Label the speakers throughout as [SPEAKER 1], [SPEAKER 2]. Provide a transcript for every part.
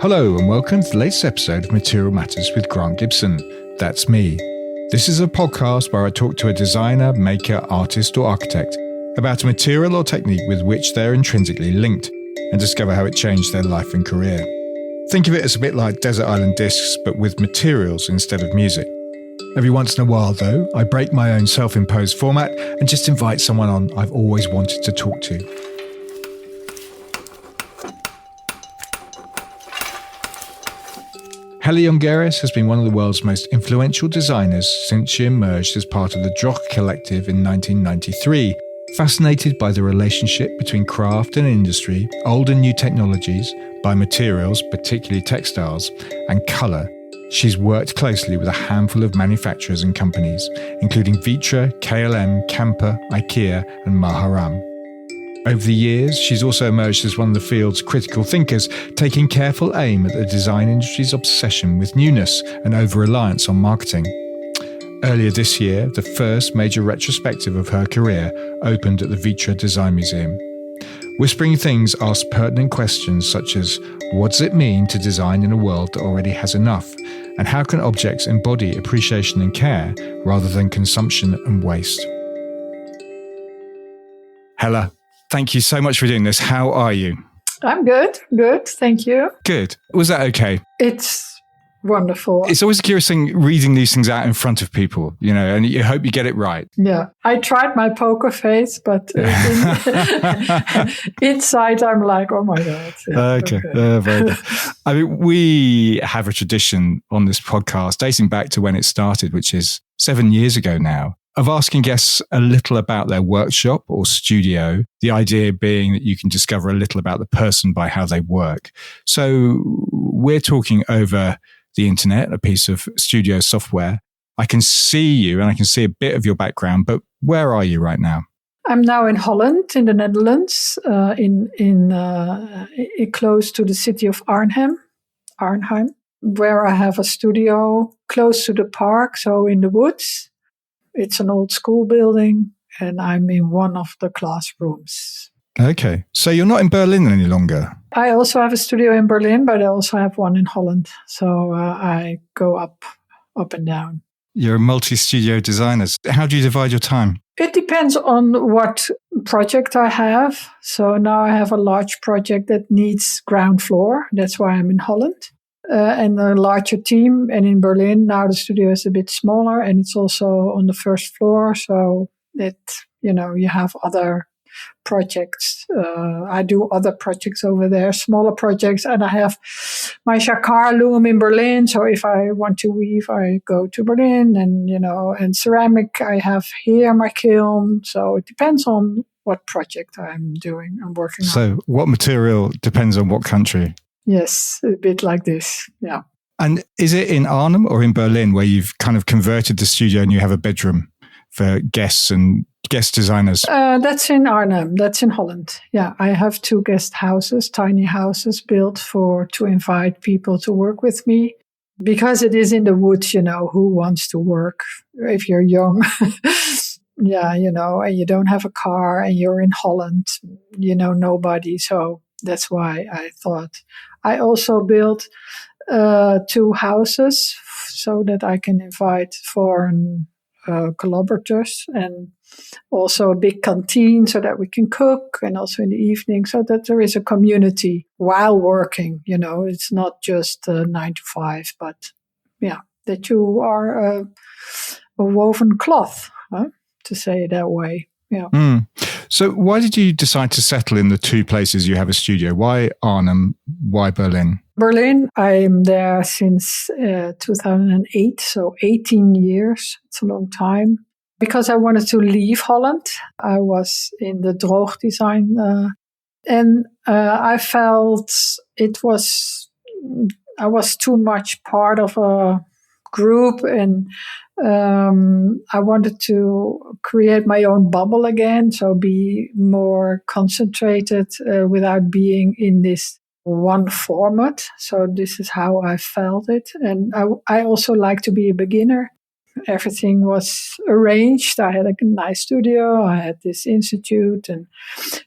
[SPEAKER 1] Hello and welcome to the latest episode of Material Matters with Grant Gibson. That's me. This is a podcast where I talk to a designer, maker, artist or architect about a material or technique with which they're intrinsically linked and discover how it changed their life and career. Think of it as a bit like Desert Island Discs but with materials instead of music. Every once in a while though, I break my own self-imposed format and just invite someone on I've always wanted to talk to. Jongerius has been one of the world's most influential designers since she emerged as part of the Droog collective in 1993. Fascinated by the relationship between craft and industry, old and new technologies, by materials, particularly textiles, and colour, she's worked closely with a handful of manufacturers and companies, including Vitra, KLM, Kampa, IKEA, and Maharam. Over the years, she's also emerged as one of the field's critical thinkers, taking careful aim at the design industry's obsession with newness and over-reliance on marketing. Earlier this year, the first major retrospective of her career opened at the Vitra Design Museum. Whispering Things asks pertinent questions such as, what does it mean to design in a world that already has enough? And how can objects embody appreciation and care rather than consumption and waste? Hella, thank you so much for doing this. How are you?
[SPEAKER 2] I'm good. Good. Thank you.
[SPEAKER 1] Good. Was that okay?
[SPEAKER 2] It's wonderful.
[SPEAKER 1] It's always a curious thing reading these things out in front of people, you know, and you hope you get it right.
[SPEAKER 2] Yeah. I tried my poker face, but inside I'm like, oh my God. Yeah,
[SPEAKER 1] okay. Very good. I mean, we have a tradition on this podcast dating back to when it started, which is 7 years ago now, of asking guests a little about their workshop or studio, the idea being that you can discover a little about the person by how they work. So we're talking over the internet, a piece of studio software. I can see you and I can see a bit of your background, but where are you right now?
[SPEAKER 2] I'm now in Holland, in the Netherlands, close to the city of Arnhem, where I have a studio close to the park, so in the woods. It's an old school building, and I'm in one of the classrooms.
[SPEAKER 1] Okay. So you're not in Berlin any longer?
[SPEAKER 2] I also have a studio in Berlin, but I also have one in Holland. So I go up and down.
[SPEAKER 1] You're a multi-studio designer. How do you divide your time?
[SPEAKER 2] It depends on what project I have. So now I have a large project that needs ground floor. That's why I'm in Holland. And a larger team. And in Berlin, now the studio is a bit smaller and it's also on the first floor. So that, you have other projects. I do other projects over there, smaller projects. And I have my jacquard loom in Berlin. So if I want to weave, I go to Berlin. And, and ceramic, I have here my kiln. So it depends on what project I'm working on.
[SPEAKER 1] So what material depends on what country?
[SPEAKER 2] Yes, a bit like this, yeah.
[SPEAKER 1] And is it in Arnhem or in Berlin where you've kind of converted the studio and you have a bedroom for guests and guest designers?
[SPEAKER 2] That's in Arnhem. That's in Holland. Yeah, I have 2 guest houses, tiny houses built to invite people to work with me. Because it is in the woods, who wants to work if you're young? Yeah, and you don't have a car and you're in Holland, nobody. So that's why I thought. I also built 2 houses so that I can invite foreign collaborators, and also a big canteen so that we can cook, and also in the evening so that there is a community while working. It's not just 9 to 5, but that you are a woven cloth, to say it that way. Yeah.
[SPEAKER 1] Mm. So why did you decide to settle in the 2 places you have a studio? Why Arnhem? Why Berlin?
[SPEAKER 2] Berlin, I'm there since 2008, so 18 years. It's a long time. Because I wanted to leave Holland. I was in the Droog design. And I felt I was too much part of a group, and I wanted to create my own bubble again, so be more concentrated without being in this one format. So this is how I felt it. And I also like to be a beginner. everything was arranged. I had a nice studio. I had this institute. And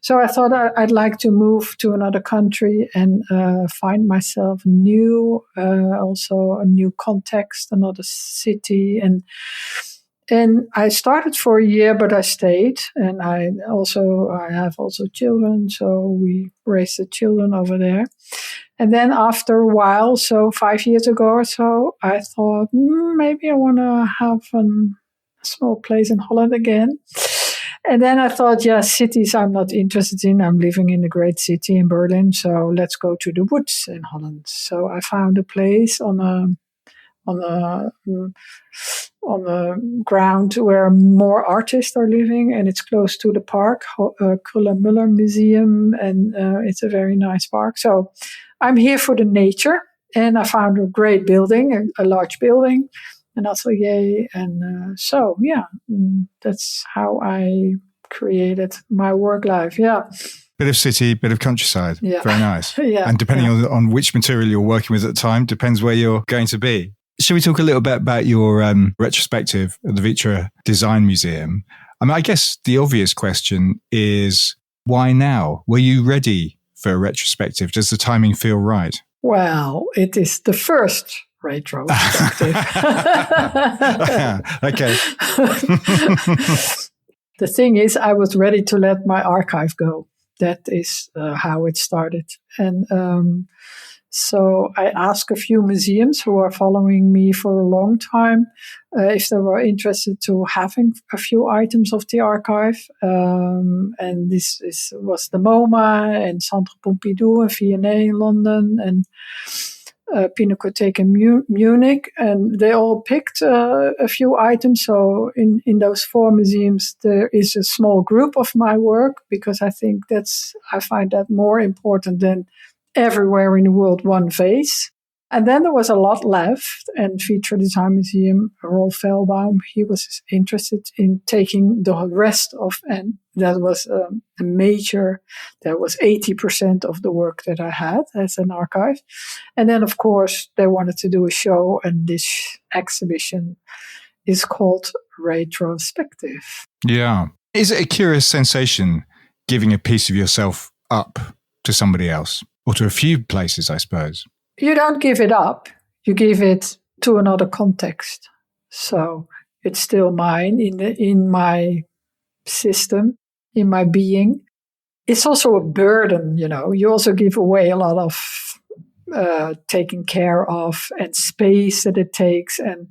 [SPEAKER 2] so I thought I'd like to move to another country and find myself new, also a new context, another city. And I started for a year, but I stayed. And I have also children. So we raised the children over there. And then after a while, so 5 years ago or so, I thought maybe I want to have a small place in Holland again. And then I thought, cities I'm not interested in. I'm living in a great city in Berlin, so let's go to the woods in Holland. So I found a place on a ground where more artists are living, and it's close to the park, Krüller-Müller Museum, and it's a very nice park. So I'm here for the nature, and I found a great building, a large building, an atelier, and that's how I created my work life. Yeah.
[SPEAKER 1] Bit of city, bit of countryside. Yeah. Very nice.
[SPEAKER 2] Yeah.
[SPEAKER 1] And depending on which material you're working with at the time, depends where you're going to be. Shall we talk a little bit about your retrospective at the Vitra Design Museum? I mean, I guess the obvious question is, why now? Were you ready for a retrospective? Does the timing feel right?
[SPEAKER 2] Well, it is the first retrospective.
[SPEAKER 1] Okay.
[SPEAKER 2] The thing is, I was ready to let my archive go. That is how it started. And so I asked a few museums who are following me for a long time if they were interested to having a few items of the archive. And this was the MoMA and Centre Pompidou and V&A in London and Pinakothek in Munich. And they all picked a few items. So in those 4 museums, there is a small group of my work, because I find that more important than everywhere in the world one vase. And then there was a lot left, and Vitra Design Museum, Rolf Velbaum, he was interested in taking the rest of, and that was a major, that was 80% of the work that I had as an archive. And then, of course, they wanted to do a show, and this exhibition is called Retrospective.
[SPEAKER 1] Yeah. Is it a curious sensation giving a piece of yourself up to somebody else? Or to a few places, I suppose.
[SPEAKER 2] You don't give it up. You give it to another context. So it's still mine in my system, in my being. It's also a burden, You also give away a lot of taking care of and space that it takes. And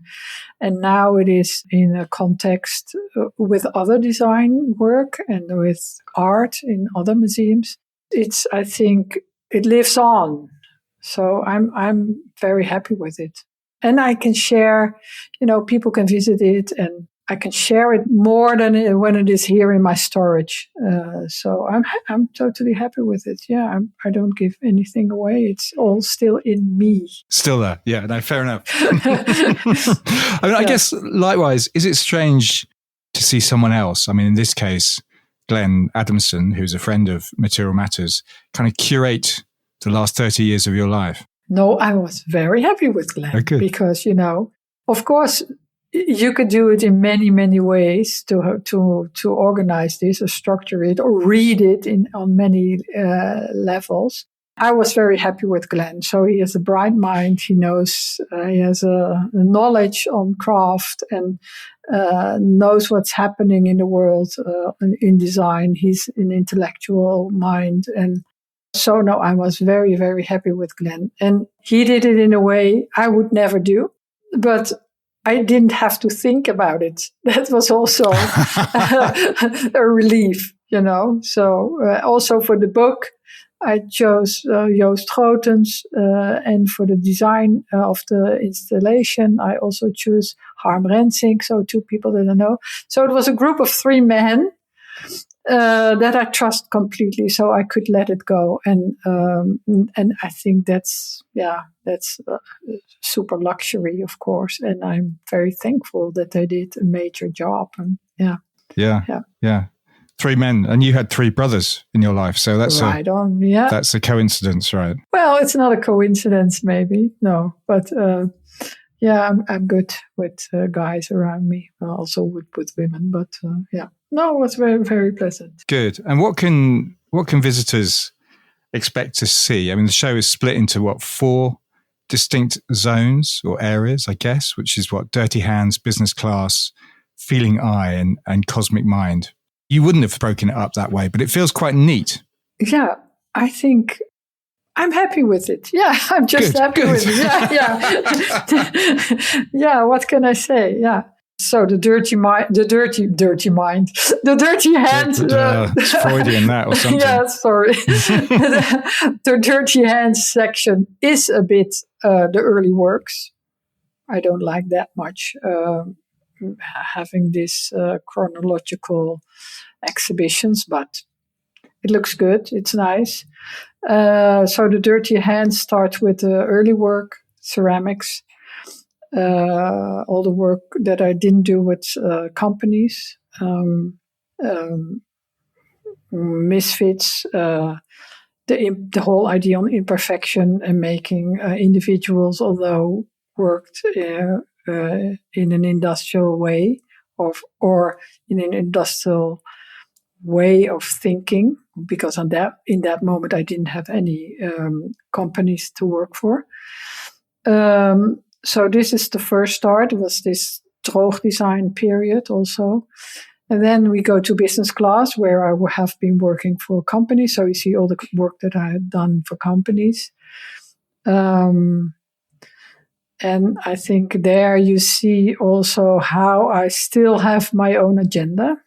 [SPEAKER 2] now it is in a context with other design work and with art in other museums. I think, it lives on. So I'm very happy with it. And I can share, people can visit it, and I can share it more than when it is here in my storage. So I'm totally happy with it. Yeah, I don't give anything away. It's all still in me.
[SPEAKER 1] Still there. Yeah, no, fair enough. I guess likewise, is it strange to see someone else? I mean, in this case, Glenn Adamson, who's a friend of Material Matters, kind of curate the last 30 years of your life?
[SPEAKER 2] No, I was very happy with Glenn because, of course, you could do it in many, many ways to organize this or structure it or read it on many levels. I was very happy with Glenn. So he has a bright mind. He knows, he has a knowledge on craft and knows what's happening in the world in design. He's an intellectual mind. And so, no, I was very, very happy with Glenn. And he did it in a way I would never do. But I didn't have to think about it. That was also a relief, So also for the book, I chose Joost Grotens, and for the design of the installation, I also chose Harm Rensink, so 2 people that I know. So it was a group of 3 men that I trust completely, so I could let it go. And I think that's super luxury, of course. And I'm very thankful that they did a major job. And
[SPEAKER 1] yeah. 3 men, and you had 3 brothers in your life, so that's that's a coincidence, right?
[SPEAKER 2] Well, it's not a coincidence, maybe, no, but Yeah, I'm good with guys around me. Also with women, but yeah. No, it was very, very pleasant.
[SPEAKER 1] Good. And what can visitors expect to see? I mean, the show is split into 4 distinct zones or areas, I guess, which is Dirty Hands, Business Class, Feeling Eye, and Cosmic Mind. You wouldn't have broken it up that way, but it feels quite neat.
[SPEAKER 2] Yeah, I think I'm happy with it. Yeah, I'm just happy with it. Yeah. Yeah, what can I say? Yeah. So the dirty mind, the dirty hand.
[SPEAKER 1] It's Freudian that or something.
[SPEAKER 2] Yeah, sorry. The dirty hands section is a bit the early works. I don't like that much having these chronological exhibitions, but it looks good. It's nice. So the dirty hands start with early work, ceramics. All the work that I didn't do with companies, misfits, the whole idea on imperfection and making individuals, although worked in an industrial way or in an industrial way of thinking, because in that moment I didn't have any companies to work for. So this is the first start. It was this Droog design period also. And then we go to business class, where I have been working for companies. So you see all the work that I had done for companies. And I think there you see also how I still have my own agenda,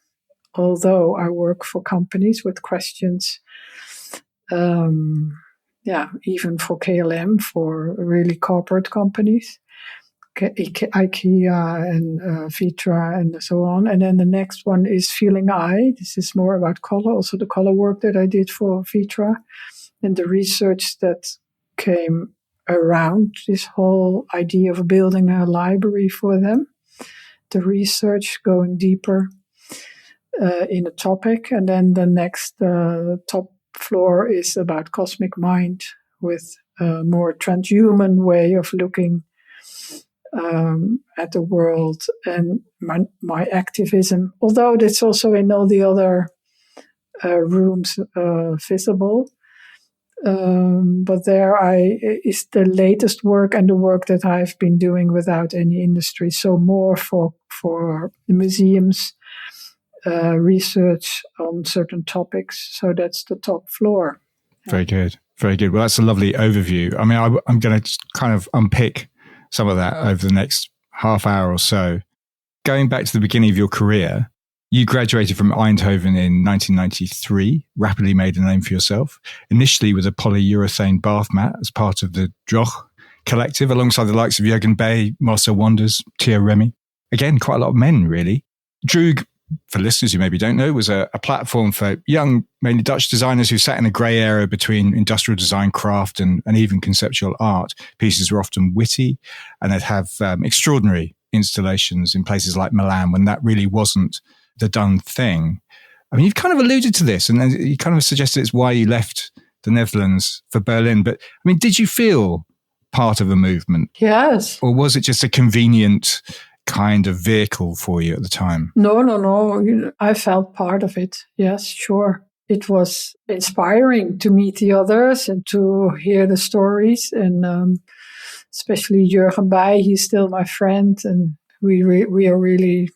[SPEAKER 2] although I work for companies with questions. Even for KLM, for really corporate companies, IKEA and Vitra and so on. And then the next one is Feeling Eye. This is more about color, also the color work that I did for Vitra and the research that came around this whole idea of building a library for them. The research going deeper in a topic. And then the next top floor is about Cosmic Mind, with a more transhuman way of looking at the world and my activism, although that's also in all the other rooms visible. But there is the latest work and the work that I've been doing without any industry. So more for the museums, research on certain topics. So that's the top floor.
[SPEAKER 1] Very good. Very good. Well, that's a lovely overview. I mean, I'm going to kind of unpick some of that over the next half hour or so. Going back to the beginning of your career, you graduated from Eindhoven in 1993, rapidly made a name for yourself, initially with a polyurethane bath mat as part of the Droog collective, alongside the likes of Jurgen, Marcel Wanders, Thierry Remy. Again, quite a lot of men, really. Droog, for listeners who maybe don't know, was a platform for young, mainly Dutch designers who sat in a grey area between industrial design, craft, and even conceptual art. Pieces were often witty, and they'd have extraordinary installations in places like Milan when that really wasn't the done thing. I mean, you've kind of alluded to this, and you kind of suggested it's why you left the Netherlands for Berlin. But I mean, did you feel part of a movement?
[SPEAKER 2] Yes.
[SPEAKER 1] Or was it just a convenient kind of vehicle for you at the time?
[SPEAKER 2] No. I felt part of it. Yes, sure. It was inspiring to meet the others and to hear the stories. And especially Jurgen, he's still my friend. And we are really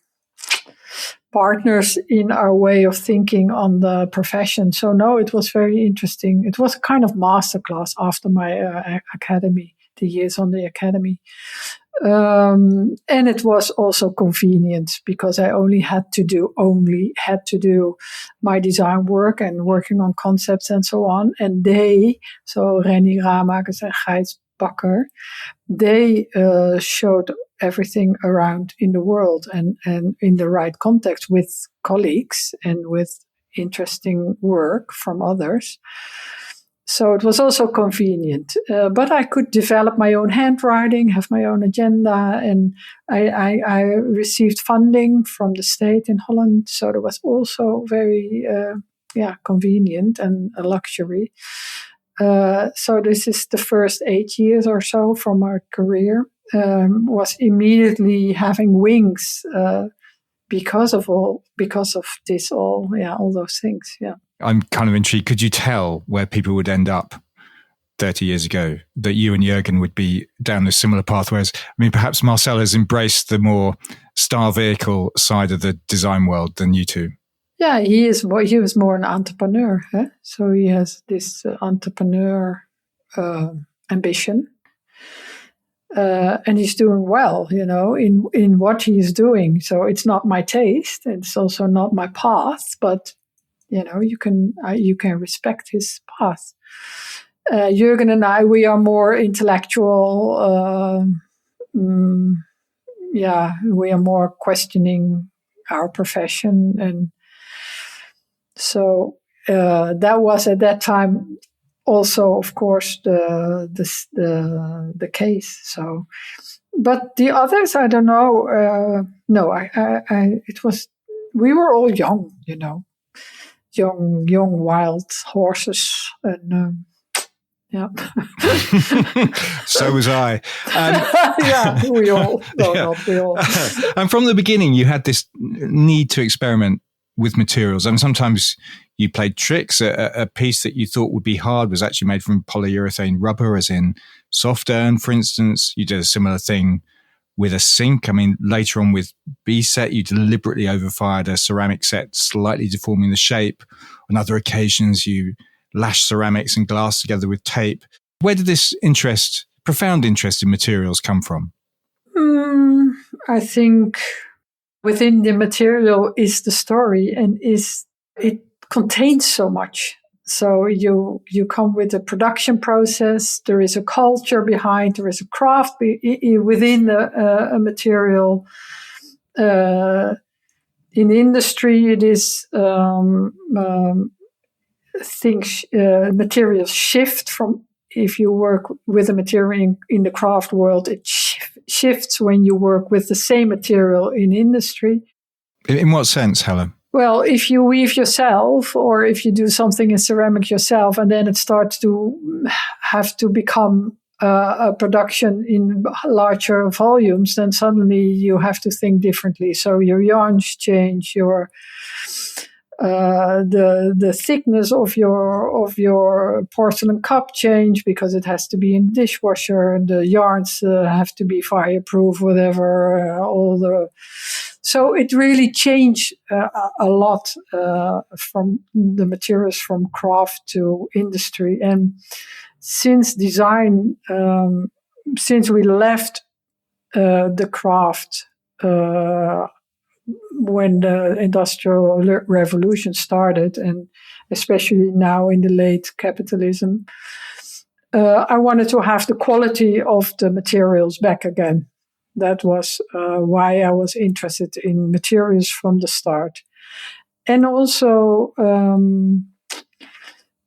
[SPEAKER 2] partners in our way of thinking on the profession. So no, it was very interesting. It was a kind of masterclass after my academy, the years on the academy. And it was also convenient because I only had to do my design work and working on concepts and so on. And so Renny Ramakers and Gijs Bakker, they showed everything around in the world and in the right context with colleagues and with interesting work from others. So it was also convenient, but I could develop my own handwriting, have my own agenda, and I received funding from the state in Holland. So it was also very, convenient and a luxury. So this is the first 8 years or so from our career. was immediately having wings because of this, all those things. Yeah,
[SPEAKER 1] I'm kind of intrigued. Could you tell where people would end up 30 years ago, that you and Jurgen would be down a similar path? Whereas, I mean, perhaps Marcel has embraced the more star vehicle side of the design world than you two.
[SPEAKER 2] Yeah, he was more an entrepreneur. So he has this entrepreneur ambition. And he's doing well, in what he's doing. So it's not my taste. It's also not my path, but, you can respect his path. Jurgen and I, we are more intellectual. We are more questioning our profession. And so that was at that time also, of course, the case. So, but the others, I don't know. No, it was. We were all young, young wild horses, and yeah.
[SPEAKER 1] So was I.
[SPEAKER 2] Yeah, we all. No,
[SPEAKER 1] yeah.
[SPEAKER 2] not we all.
[SPEAKER 1] And from the beginning, you had this need to experiment with materials. And sometimes you played tricks. A piece that you thought would be hard was actually made from polyurethane rubber, as in soft earn, for instance. You did a similar thing with a sink. I mean, later on with B-set, you deliberately overfired a ceramic set, slightly deforming the shape. On other occasions, you lashed ceramics and glass together with tape. Where did this profound interest in materials come from?
[SPEAKER 2] I think within the material is the story, and it contains so much. So you come with a production process. There is a culture behind. There is a craft within a material. In industry, it is materials shift from. If you work with a material in the craft world, it shifts when you work with the same material in industry.
[SPEAKER 1] In what sense, Helen?
[SPEAKER 2] Well, if you weave yourself, or if you do something in ceramic yourself, and then it starts to have to become a production in larger volumes, then suddenly you have to think differently. So your yarns change, your the thickness of your porcelain cup change, because it has to be in the dishwasher, and the yarns have to be fireproof, whatever. So it really changed a lot from the materials from craft to industry. And since design, since we left the craft when the Industrial Revolution started, and especially now in the late capitalism, I wanted to have the quality of the materials back again. That was why I was interested in materials from the start. And also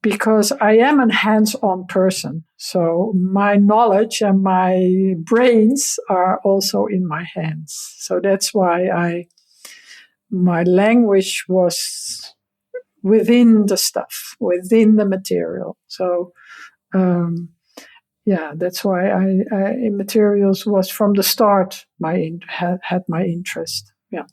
[SPEAKER 2] because I am a hands-on person. So my knowledge and my brains are also in my hands. So that's why my language was within the stuff, within the material. So, that's why I in materials was from the start had my interest. Yeah.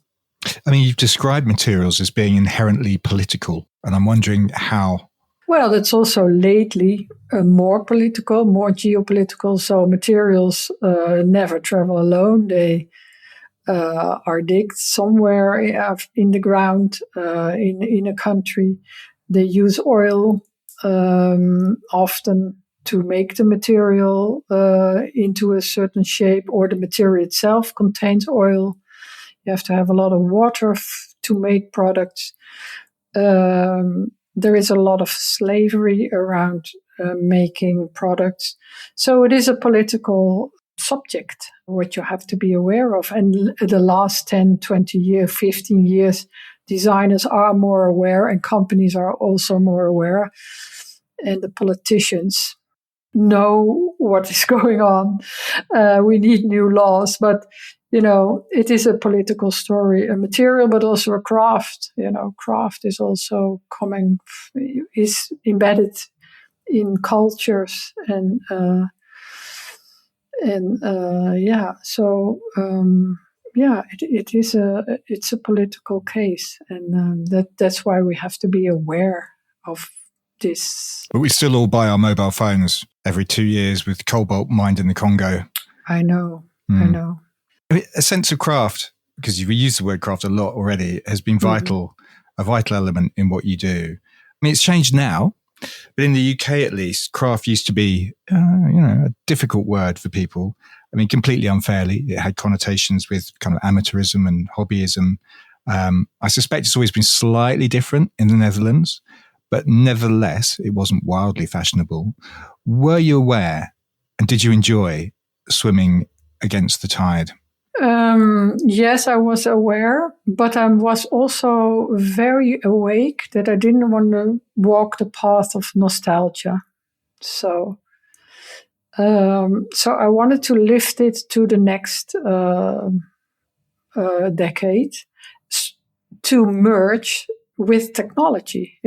[SPEAKER 1] I mean, you've described materials as being inherently political, and I'm wondering how.
[SPEAKER 2] Well, that's also lately more political, more geopolitical. So materials never travel alone. They are digged somewhere in the ground in a country. They use oil often to make the material into a certain shape, or the material itself contains oil. You have to have a lot of water to make products. There is a lot of slavery around making products. So it is a political subject, what you have to be aware of. And the last 10, 20 years, 15 years, designers are more aware, and companies are also more aware. And the politicians know what is going on. We need new laws, but it is a political story, a material, but also a craft. Craft is also is embedded in cultures, and And it's a political case, and that's why we have to be aware of this.
[SPEAKER 1] But we still all buy our mobile phones every 2 years with cobalt mined in the Congo.
[SPEAKER 2] I know. I mean,
[SPEAKER 1] a sense of craft, because you've used the word craft a lot already, has been vital, a vital element in what you do. I mean, it's changed now, but in the UK at least, craft used to be, a difficult word for people. I mean, completely unfairly. It had connotations with kind of amateurism and hobbyism. I suspect it's always been slightly different in the Netherlands, but nevertheless, it wasn't wildly fashionable. Were you aware, and did you enjoy swimming against the tide?
[SPEAKER 2] Yes, I was aware, but I was also very awake that I didn't want to walk the path of nostalgia. So I wanted to lift it to the next decade, to merge with technology.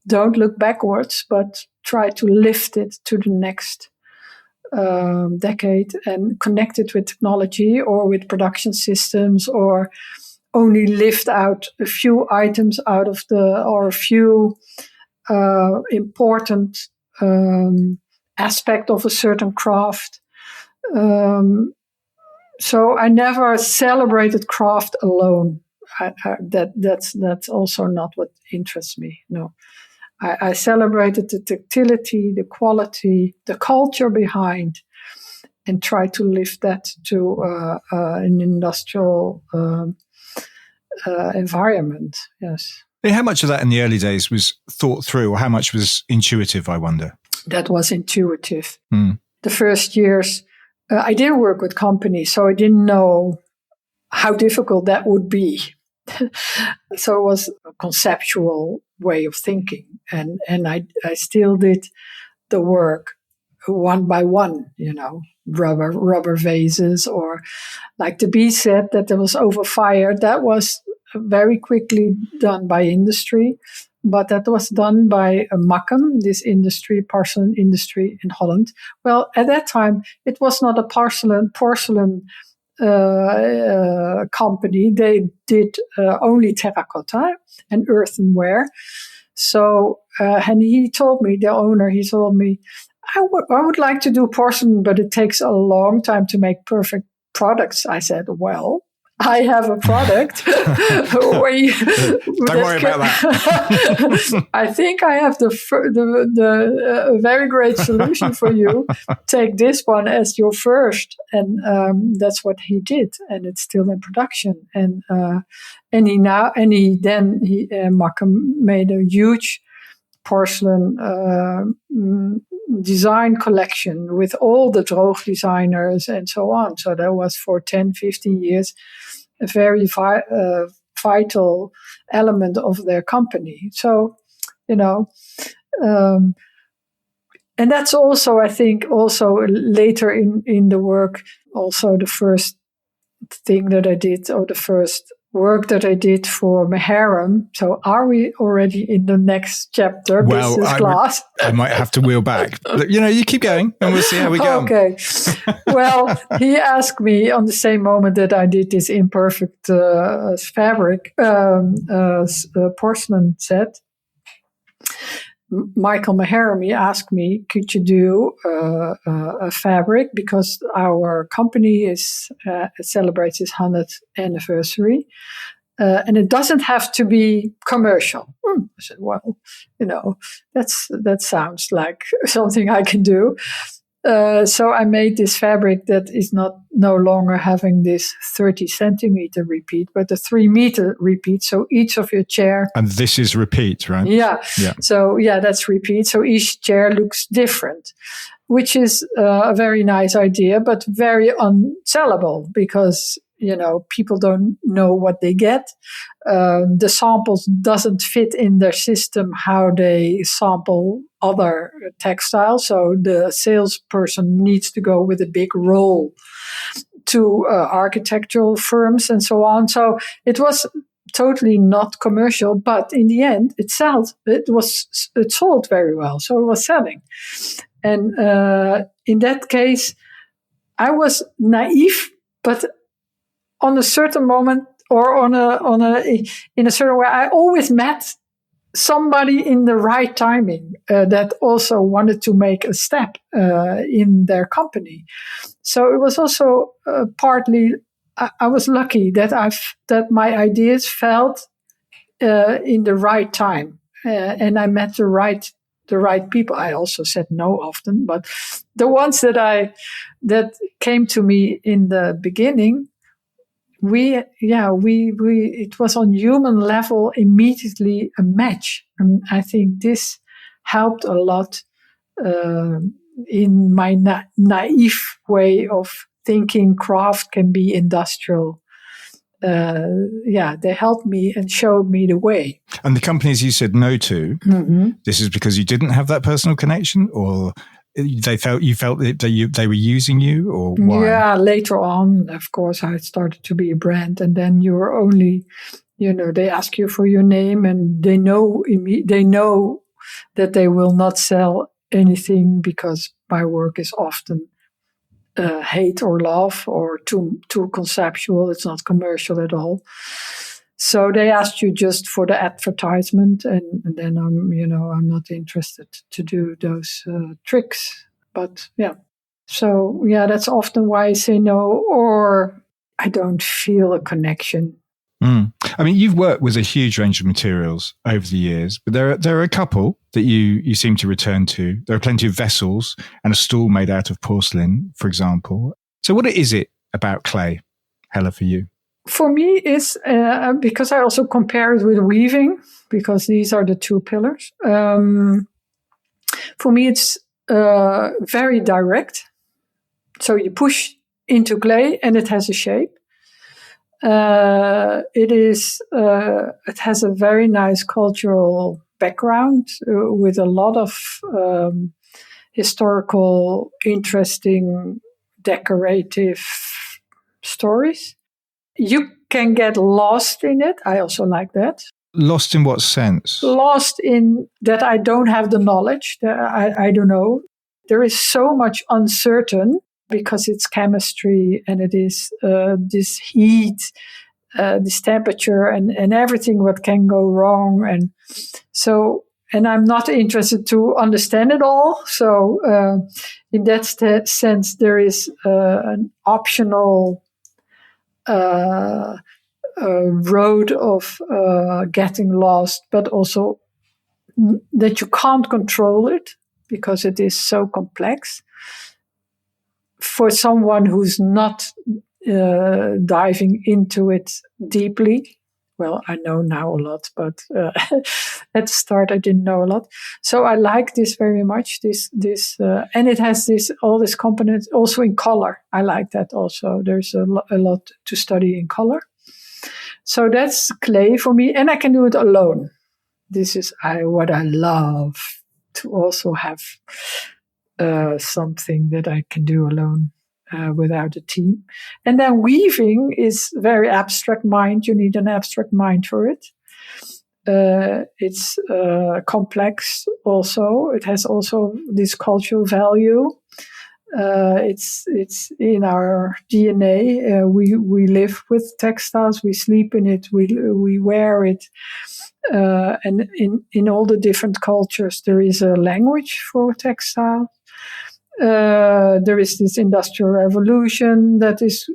[SPEAKER 2] Don't look backwards, but try to lift it to the next decade and connect it with technology or with production systems, or only lift out a few items out of or a few important aspect of a certain craft. So I never celebrated craft alone. That's also not what interests me. No. I celebrated the tactility, the quality, the culture behind, and tried to lift that to an industrial environment. Yes.
[SPEAKER 1] How much of that in the early days was thought through, or how much was intuitive, I wonder?
[SPEAKER 2] That was intuitive. The first years, I didn't work with companies, so I didn't know how difficult that would be. So it was a conceptual way of thinking, and I still did the work one by one, rubber vases, or like the bee set that was over fire. That was very quickly done by industry, but that was done by Makkum, this porcelain industry in Holland. Well, at that time, it was not a porcelain company. They did only terracotta and earthenware. So, and he told me, the owner, I would like to do porcelain, but it takes a long time to make perfect products. I said, well, I have a product.
[SPEAKER 1] Don't worry about that.
[SPEAKER 2] I think I have the very great solution for you. Take this one as your first, and that's what he did, and it's still in production. And Makkum made a huge porcelain design collection with all the Droog designers and so on. So that was for 10, 15 years a very vital element of their company. So, and that's also, I think, also later in the work, also the first thing that I did, or the first work that I did for Meharem. So are we already in the next chapter, business class?
[SPEAKER 1] I might have to wheel back. You keep going and we'll see how we go.
[SPEAKER 2] Okay. Well, he asked me on the same moment that I did this imperfect fabric porcelain set. Michael Meharem asked me, could you do a fabric, because our company celebrates its 100th anniversary, and it doesn't have to be commercial. I said, well, that sounds like something I can do. So I made this fabric that is no longer having this 30 centimeter repeat, but a 3 meter repeat. So each of your chair.
[SPEAKER 1] And this is repeat, right?
[SPEAKER 2] Yeah. So that's repeat. So each chair looks different, which is a very nice idea, but very unsellable because, people don't know what they get. The samples doesn't fit in their system how they sample other textiles. So the salesperson needs to go with a big roll to architectural firms and so on. So it was totally not commercial, but in the end, it sold very well. So it was selling. And in that case, I was naive, but on a certain moment or in a certain way, I always met somebody in the right timing that also wanted to make a step in their company. So it was also partly I was lucky that that my ideas felt in the right time, and I met the right people. I also said no often, but the ones that came to me in the beginning, it was on human level immediately a match. And I think this helped a lot in my naive way of thinking craft can be industrial. They helped me and showed me the way.
[SPEAKER 1] And the companies you said no to, this is because you didn't have that personal connection, or you felt that they were using you, or why?
[SPEAKER 2] Yeah, later on, of course, I started to be a brand, and then you're only, they ask you for your name, and they know that they will not sell anything because my work is often hate or love or too conceptual. It's not commercial at all. So they asked you just for the advertisement, and then I'm not interested to do those tricks. But so that's often why I say no, or I don't feel a connection.
[SPEAKER 1] I mean, you've worked with a huge range of materials over the years, but there are a couple that you seem to return to. There are plenty of vessels and a stool made out of porcelain, for example. So what is it about clay, Helle, for you?
[SPEAKER 2] For me, it's because I also compare it with weaving, because these are the two pillars. For me, it's very direct. So you push into clay and it has a shape. It has a very nice cultural background with a lot of historical, interesting, decorative stories. You can get lost in it. I also like that.
[SPEAKER 1] Lost in what sense?
[SPEAKER 2] Lost in that I don't have the knowledge. I don't know. There is so much uncertain because it's chemistry and it is this heat, this temperature and everything what can go wrong. And I'm not interested to understand it all. So in that sense, there is an optional road of getting lost, but also that you can't control it because it is so complex. For someone who's not diving into it deeply, well, I know now a lot, but at the start I didn't know a lot. So I like this very much. And it has all these components also in color. I like that also. There's a lot to study in color. So that's clay for me, and I can do it alone. This is what I love, to also have something that I can do alone. Without a team. And then weaving is very abstract mind. You need an abstract mind for it. It's complex also. It has also this cultural value. It's in our DNA. We live with textiles. We sleep in it. We wear it. And in all the different cultures, there is a language for textile. There is this industrial revolution that is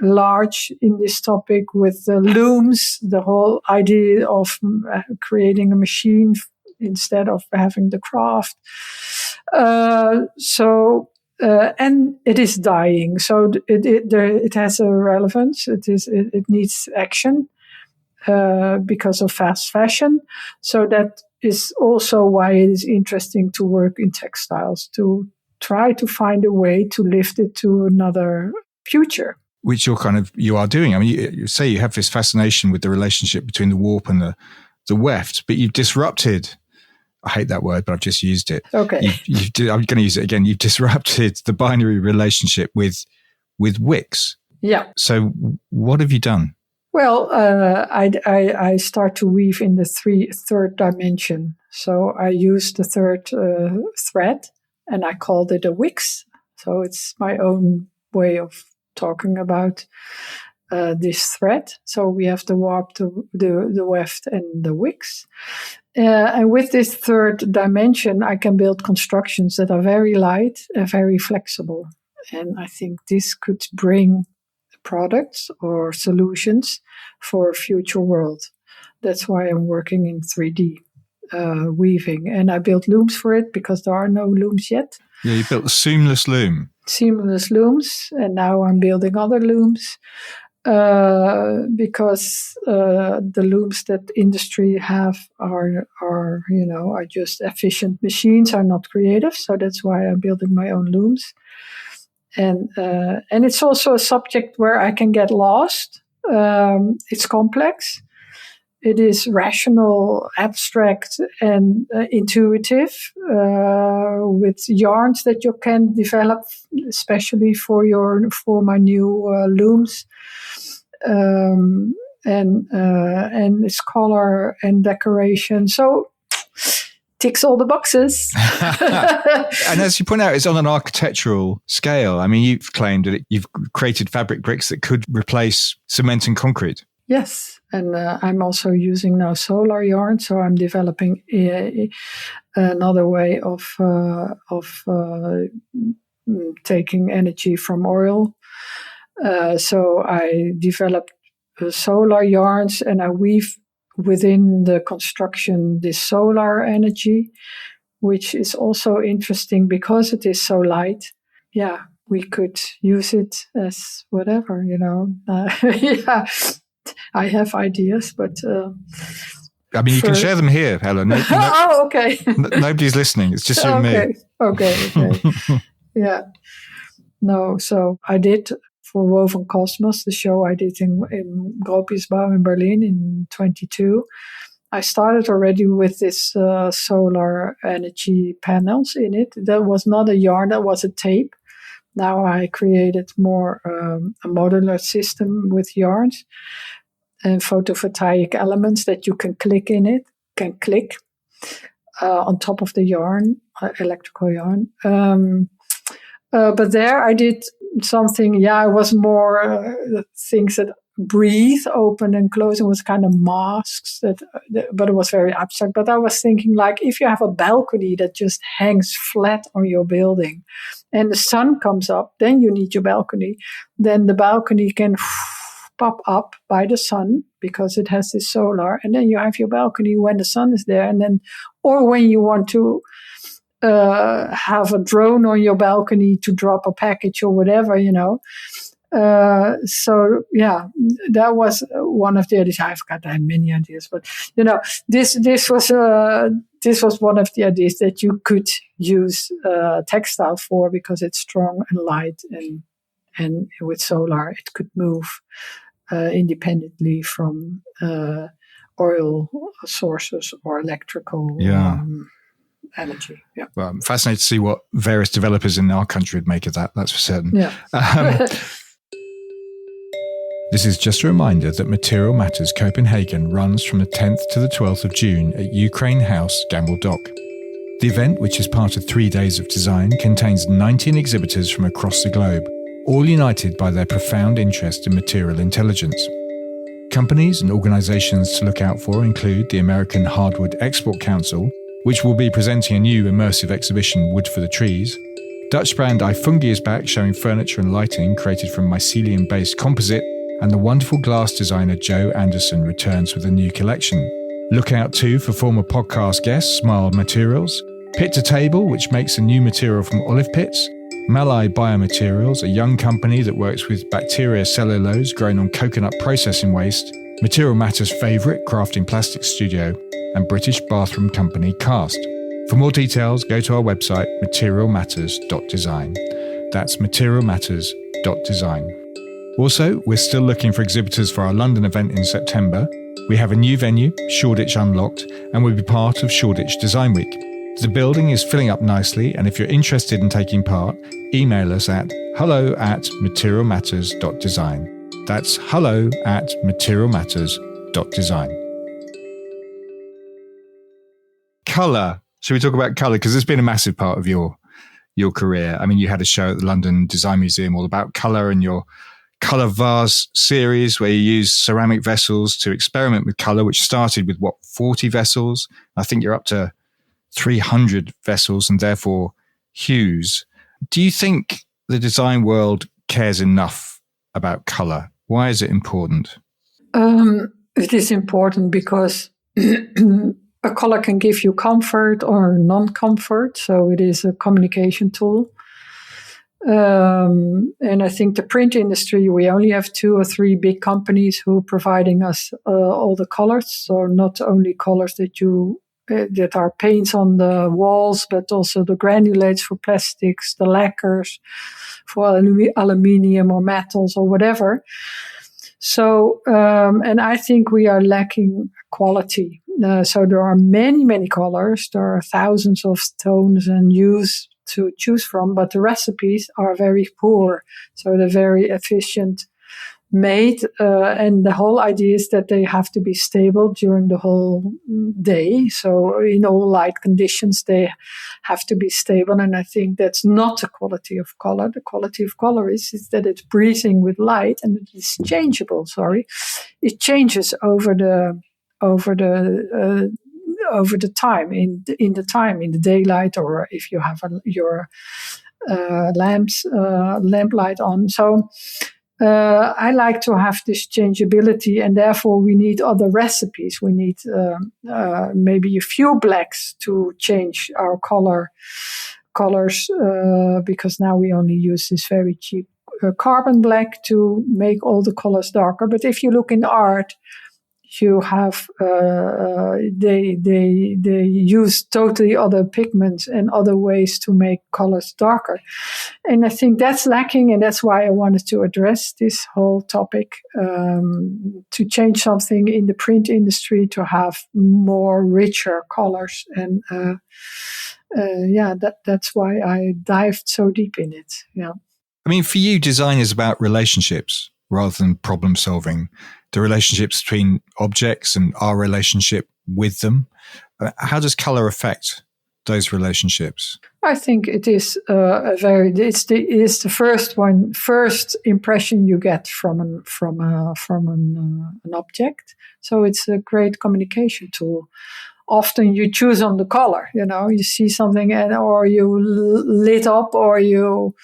[SPEAKER 2] large in this topic with the looms, the whole idea of creating a machine instead of having the craft. And it is dying, so it has a relevance. It needs action because of fast fashion. So that is also why it is interesting to work in textiles, to try to find a way to lift it to another future.
[SPEAKER 1] Which you are doing. I mean, you say you have this fascination with the relationship between the warp and the weft, but you've disrupted, I hate that word, but I've just used it.
[SPEAKER 2] Okay.
[SPEAKER 1] I'm going to use it again. You've disrupted the binary relationship with wicks.
[SPEAKER 2] Yeah.
[SPEAKER 1] So what have you done?
[SPEAKER 2] Well, I start to weave in the third dimension. So I use the third thread, and I called it a wicks So it's my own way of talking about this thread. So we have the warp, the weft, and the wicks. And with this third dimension, I can build constructions that are very light and very flexible. And I think this could bring products or solutions for a future world. That's why I'm working in 3D weaving. And I built looms for it because there are no looms yet.
[SPEAKER 1] Yeah, you built a seamless loom.
[SPEAKER 2] Seamless looms. And now I'm building other looms because the looms that industry have are just efficient machines, are not creative. So that's why I'm building my own looms. And it's also a subject where I can get lost. It's complex. It is rational, abstract, and intuitive with yarns that you can develop, especially for my new looms, and its color and decoration. So ticks all the boxes.
[SPEAKER 1] And as you point out, it's on an architectural scale. I mean, you've claimed that you've created fabric bricks that could replace cement and concrete.
[SPEAKER 2] Yes, and I'm also using now solar yarn, so I'm developing another way of taking energy from oil. So I developed solar yarns, and I weave within the construction this solar energy, which is also interesting because it is so light. Yeah, we could use it as whatever, yeah. I have ideas, but
[SPEAKER 1] I mean, you can share them here, Helen.
[SPEAKER 2] Oh, okay.
[SPEAKER 1] Nobody's listening. It's just you and me.
[SPEAKER 2] Okay. Yeah. No, so I did for Woven Cosmos, the show I did in Gropiusbau in Berlin in 22. I started already with this solar energy panels in it. That was not a yarn, that was a tape. Now I created more a modular system with yarns and photovoltaic elements that you can click on top of the yarn, electrical yarn. But there I did something, it was more things that breathe, open and close, and was kind of masks, but it was very abstract. But I was thinking, like, if you have a balcony that just hangs flat on your building and the sun comes up, then you need your balcony. Then the balcony can pop up by the sun because it has this solar, and then you have your balcony when the sun is there, and then, or when you want to have a drone on your balcony to drop a package or whatever, So yeah, that was one of the ideas. I've got many ideas, but this was one of the ideas that you could use textile for, because it's strong and light, and with solar it could move independently from oil sources or electrical energy. Yeah.
[SPEAKER 1] Well, I'm fascinated to see what various developers in our country would make of that. That's for certain.
[SPEAKER 2] Yeah.
[SPEAKER 1] This is just a reminder that Material Matters Copenhagen runs from the 10th to the 12th of June at Ukraine House, Gamble Dock. The event, which is part of 3 days of design, contains 19 exhibitors from across the globe, all united by their profound interest in material intelligence. Companies and organizations to look out for include the American Hardwood Export Council, which will be presenting a new immersive exhibition, Wood for the Trees. Dutch brand iFungi is back, showing furniture and lighting created from mycelium-based composite, and the wonderful glass designer Joe Anderson returns with a new collection. Look out too for former podcast guests Smile Materials, Pit to Table, which makes a new material from olive pits, Malai Biomaterials, a young company that works with bacteria cellulose grown on coconut processing waste, Material Matters' favourite crafting plastic studio, and British bathroom company Cast. For more details, go to our website materialmatters.design. That's materialmatters.design. Also, we're still looking for exhibitors for our London event in September. We have a new venue, Shoreditch Unlocked, and we'll be part of Shoreditch Design Week. The building is filling up nicely, and if you're interested in taking part, email us at hello@materialmatters.design. That's hello@materialmatters.design. Colour. Should we talk about colour? Because it's been a massive part of your your career. I mean, you had a show at the London Design Museum all about colour, and your colour vase series where you use ceramic vessels to experiment with colour, which started with 40 vessels. I think you're up to 300 vessels and therefore hues. Do you think the design world cares enough about colour? Why is it important?
[SPEAKER 2] It is important because a color can give you comfort or non-comfort. So it is a communication tool. And I think the print industry, we only have 2 or 3 big companies who are providing us all the colors. So not only colors that are paints on the walls, but also the granulates for plastics, the lacquers for aluminium or metals or whatever. So, and I think we are lacking quality. So there are many, many colors. There are thousands of tones and hues to choose from, but the recipes are very poor. So they're very efficient made. And the whole idea is that they have to be stable during the whole day. So in all light conditions, they have to be stable. And I think that's not the quality of color. The quality of color is that it's breathing with light and it is changeable. It changes over the time in the daylight, or if you have your lamp light on. So I like to have this changeability, and therefore we need other recipes. We need maybe a few blacks to change our colors, because now we only use this very cheap carbon black to make all the colors darker. But if you look in art, you have they use totally other pigments and other ways to make colors darker, and I think that's lacking, and that's why I wanted to address this whole topic, to change something in the print industry to have more richer colors, and that's why I dived so deep in it. Yeah,
[SPEAKER 1] I mean, for you, design is about relationships rather than problem solving. The relationships between objects and our relationship with them. How does color affect those relationships?
[SPEAKER 2] I think it is it's the first impression you get from an object. So it's a great communication tool. Often you choose on the color. You see something, or you lit up, or you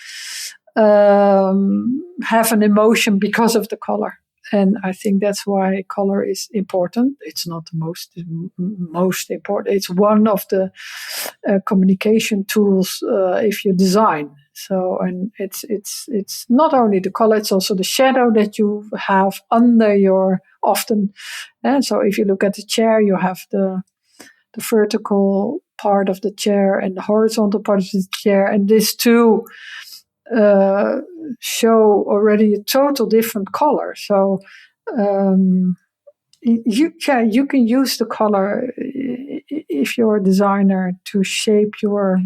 [SPEAKER 2] have an emotion because of the color. And I think that's why color is important. It's not the most important. It's one of the communication tools if you design. So, and it's not only the color; it's also the shadow that you have under your often. And so, if you look at the chair, you have the vertical part of the chair and the horizontal part of the chair, and these two show already a total different color. So you can use the color if you're a designer to shape your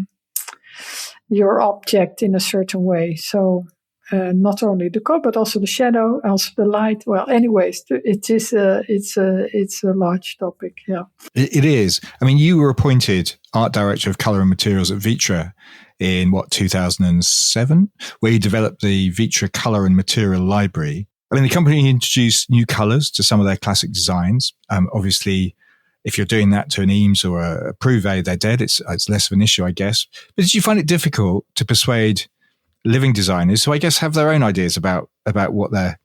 [SPEAKER 2] object in a certain way. So not only the color, but also the shadow, also the light. Well, anyways, it's a large topic. Yeah,
[SPEAKER 1] it is. I mean, you were appointed art director of color and materials at Vitra in 2007, where you developed the Vitra color and material library. I mean, the company introduced new colors to some of their classic designs. Obviously, if you're doing that to an Eames or a Prouvé, they're dead. It's less of an issue, I guess. But did you find it difficult to persuade living designers, who I guess have their own ideas about what their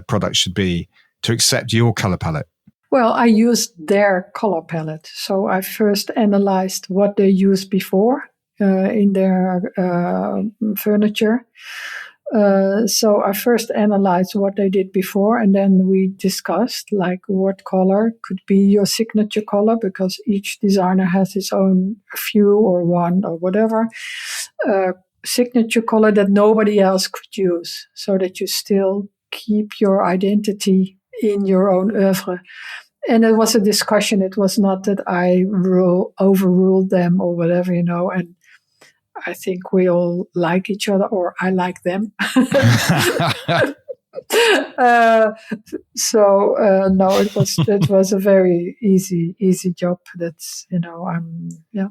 [SPEAKER 1] product should be, to accept your color palette?
[SPEAKER 2] Well, I used their color palette. So I first analyzed what they used before in their furniture. So I first analyzed what they did before, and then we discussed like what color could be your signature color, because each designer has his own few or one or whatever signature color that nobody else could use, so that you still keep your identity in your own oeuvre. And it was a discussion. It was not that I overruled them or whatever, and I think we all like each other, or I like them. No, it was a very easy job. That's, yeah.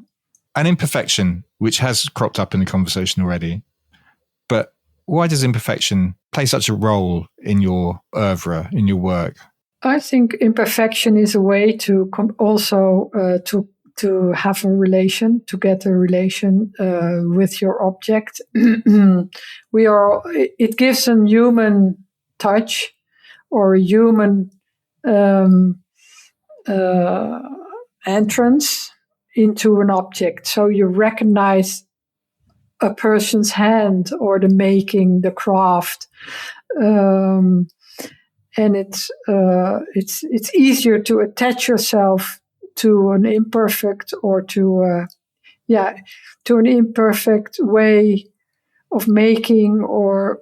[SPEAKER 1] And imperfection, which has cropped up in the conversation already. But why does imperfection play such a role in your oeuvre, in your work?
[SPEAKER 2] I think imperfection is a way to to have a relation, to get a relation with your object. It gives a human touch or a human entrance into an object. So you recognize a person's hand or the making, the craft. And it's easier to attach yourself to an imperfect or to an imperfect way of making, or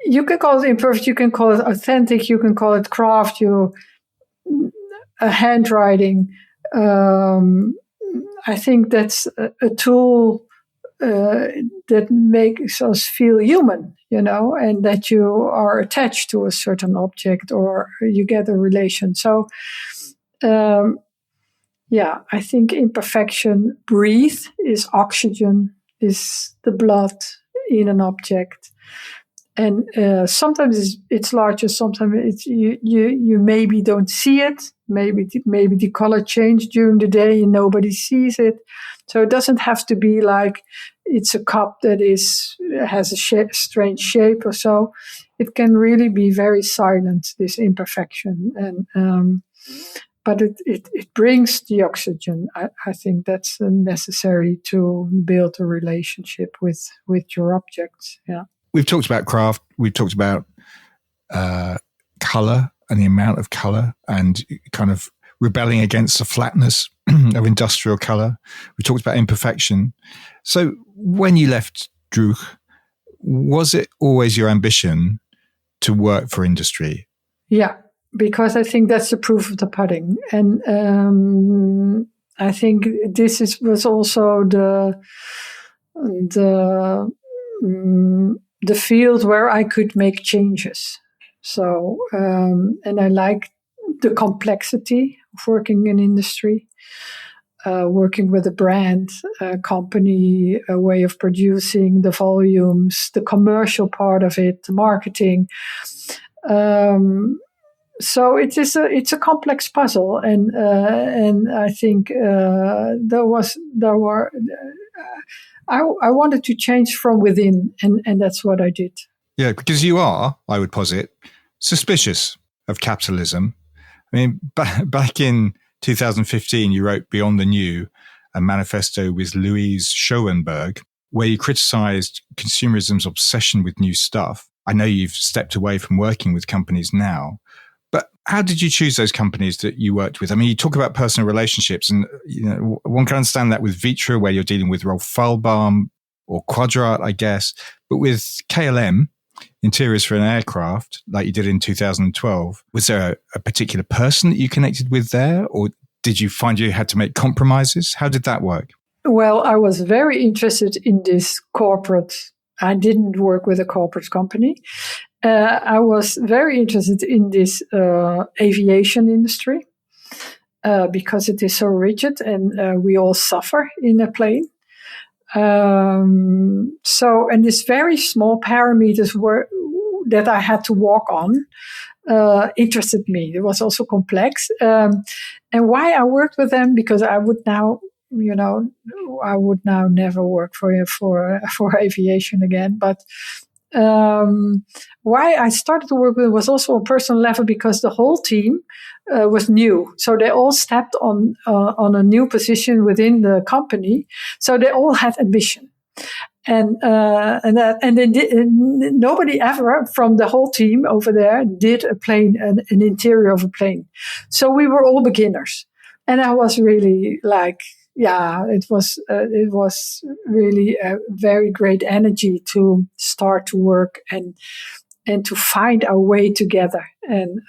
[SPEAKER 2] you can call it imperfect, you can call it authentic, you can call it craft, a handwriting. I think that's a tool that makes us feel human, and that you are attached to a certain object or you get a relation. So, I think imperfection, breathe, is oxygen, is the blood in an object. And sometimes it's larger, sometimes you maybe don't see it. Maybe the color changed during the day and nobody sees it. So it doesn't have to be like it's a cup that has a strange shape or so. It can really be very silent, this imperfection. And but it brings the oxygen. I think that's necessary to build a relationship with your objects. Yeah.
[SPEAKER 1] We've talked about craft. We've talked about color and the amount of color and kind of rebelling against the flatness of industrial color. We talked about imperfection. So when you left Droog, was it always your ambition to work for industry?
[SPEAKER 2] Yeah, because I think that's the proof of the pudding. And I think this was also the field where I could make changes. So, and I like the complexity of working in industry, working with a brand, a company, a way of producing, the volumes, the commercial part of it, the marketing. So it's a complex puzzle, and I think I wanted to change from within, and that's what I did.
[SPEAKER 1] Yeah, because you are, I would posit, suspicious of capitalism. I mean, back in 2015, you wrote Beyond the New, a manifesto with Louise Schoenberg, where you criticized consumerism's obsession with new stuff. I know you've stepped away from working with companies now, but how did you choose those companies that you worked with? I mean, you talk about personal relationships, and one can understand that with Vitra, where you're dealing with Rolf Fahlbaum or Quadrat, I guess. But with KLM, interiors for an aircraft, like you did in 2012, was there a particular person that you connected with there, or did you find you had to make compromises? How did that work?
[SPEAKER 2] Well, I was very interested in this corporate. I didn't work with a corporate company. I was very interested in this aviation industry because it is so rigid and we all suffer in a plane. And these very small parameters that I had to walk on interested me. It was also complex. And why I worked with them, because I would now never work for aviation again. But why I started to work with it was also on a personal level, because the whole team was new. So they all stepped on a new position within the company. So they all had ambition. And then nobody ever from the whole team over there did an interior of a plane. So we were all beginners. And I was really like, it was really a very great energy to start to work and to find our way together. And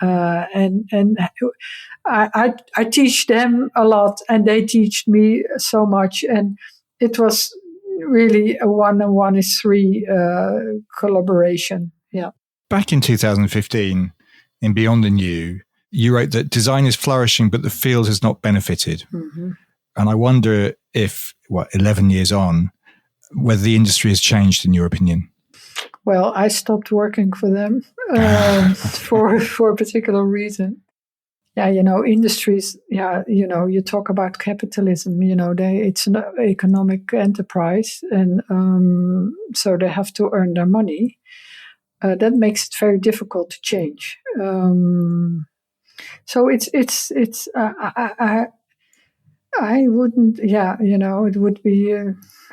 [SPEAKER 2] I teach them a lot, and they teach me so much. And it was really a 1-on-1 is 3 collaboration. Yeah.
[SPEAKER 1] Back in 2015, in Beyond the New, you wrote that design is flourishing, but the field has not benefited.
[SPEAKER 2] Mm-hmm.
[SPEAKER 1] And I wonder if, 11 years on, whether the industry has changed in your opinion.
[SPEAKER 2] Well, I stopped working for them for a particular reason. Yeah, industries, you talk about capitalism, it's an economic enterprise. And so they have to earn their money. That makes it very difficult to change. So I wouldn't, it would be,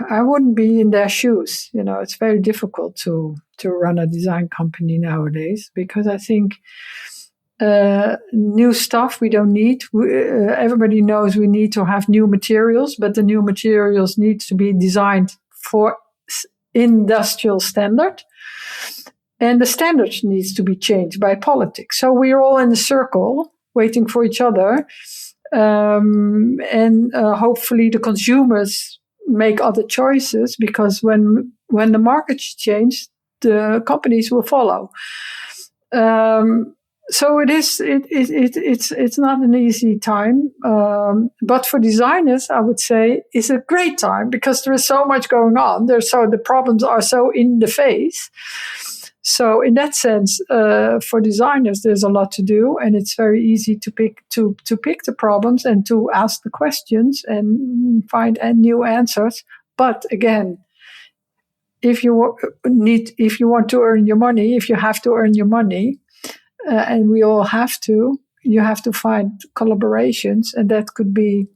[SPEAKER 2] I wouldn't be in their shoes. It's very difficult to run a design company nowadays, because I think new stuff we don't need. Everybody knows we need to have new materials, but the new materials need to be designed for industrial standard. And the standards needs to be changed by politics. So we're all in a circle waiting for each other. And hopefully the consumers make other choices, because when the markets change, the companies will follow. So it's not an easy time, but for designers, I would say it's a great time, because there is so much going on. The problems are so in the face. So in that sense, for designers, there's a lot to do, and it's very easy to pick the problems and to ask the questions and find new answers. But again, if you want to earn your money, if you have to earn your money, and we all have to, you have to find collaborations, and that could be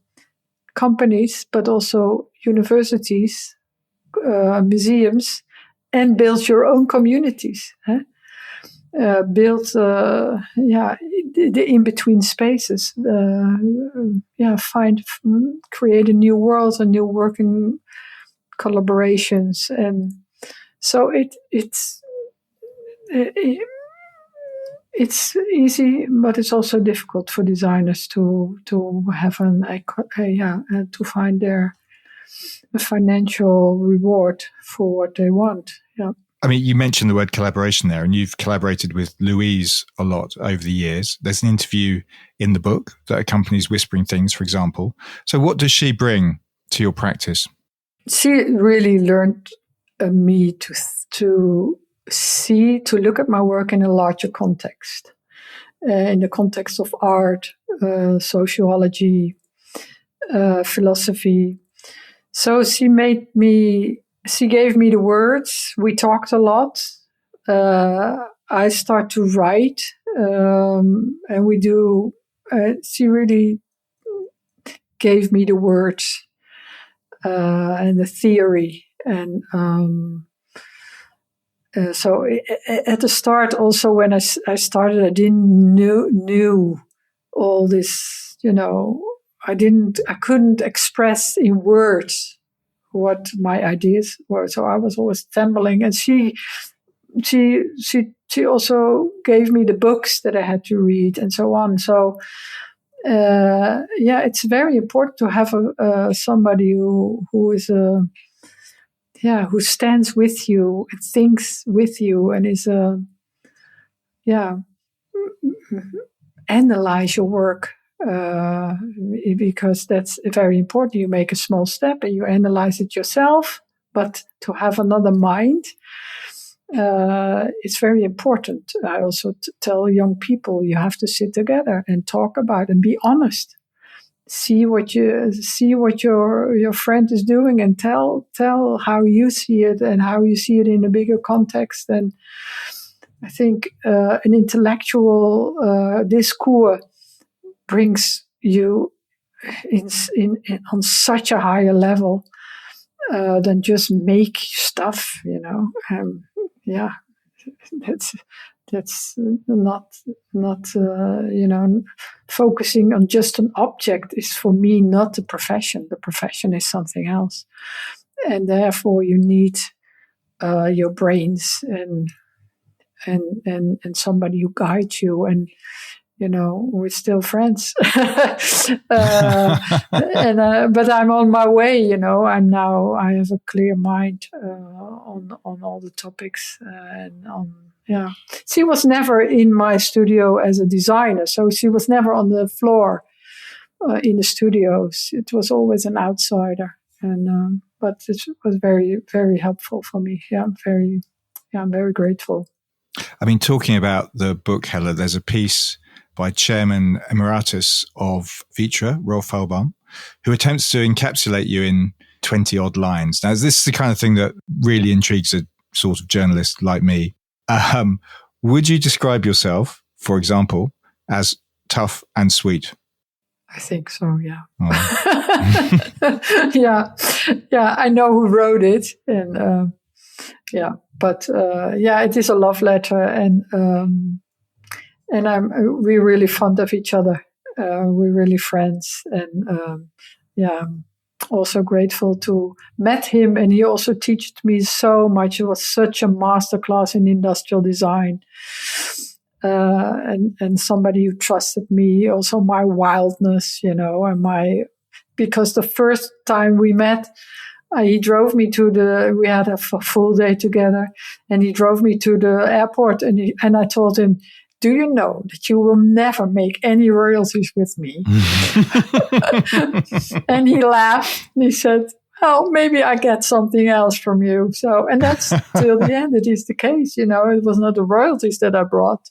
[SPEAKER 2] companies, but also universities, museums, and build your own communities. Build, the in-between spaces. Create a new world, a new working collaborations, and so it's easy, but it's also difficult for designers to have to find their financial reward for what they want. Yeah.
[SPEAKER 1] I mean, you mentioned the word collaboration there, and you've collaborated with Louise a lot over the years. There's an interview in the book that accompanies Whispering Things, for example. So what does she bring to your practice?
[SPEAKER 2] She really learned me to look at my work in a larger context, in the context of art, sociology, philosophy. So she gave me the words. We talked a lot. I start to write, and we do. She really gave me the words and the theory, and so at the start, also when I started, I didn't knew all this. I couldn't express in words what my ideas were. So I was always trembling. And she also gave me the books that I had to read and so on. So, it's very important to have somebody who is who stands with you and thinks with you and is analyze your work. Because that's very important. You make a small step and you analyze it yourself, but to have another mind, it's very important. I also tell young people, you have to sit together and talk about and be honest. See what your friend is doing and tell how you see it and how you see it in a bigger context. And I think an intellectual discourse brings you in on such a higher level than just make stuff, that's not focusing on just an object is for me not the profession. The profession is something else, and therefore you need your brains and somebody who guides you. And we're still friends. But I'm on my way, I have a clear mind on all the topics. She was never in my studio as a designer. So she was never on the floor in the studios. It was always an outsider, and but it was very, very helpful for me. I'm very grateful.
[SPEAKER 1] I mean, talking about the book, Hella, there's a piece by Chairman Emeritus of Vitra, Rolf Fehlbaum, who attempts to encapsulate you in 20 odd lines. Now, this is the kind of thing that really intrigues a sort of journalist like me. Would you describe yourself, for example, as tough and sweet?
[SPEAKER 2] I think so, yeah.
[SPEAKER 1] Oh.
[SPEAKER 2] Yeah, I know who wrote it. And but it is a love letter. And we're really fond of each other. We're really friends. And I'm also grateful to met him. And he also taught me so much. It was such a masterclass in industrial design. And somebody who trusted me, also my wildness, and because the first time we met, he drove me we had a full day together, and he drove me to the airport, and I told him, do you know that you will never make any royalties with me? And he laughed, and he said, oh, maybe I get something else from you. So, and that's till the end, it is the case, it was not the royalties that I brought.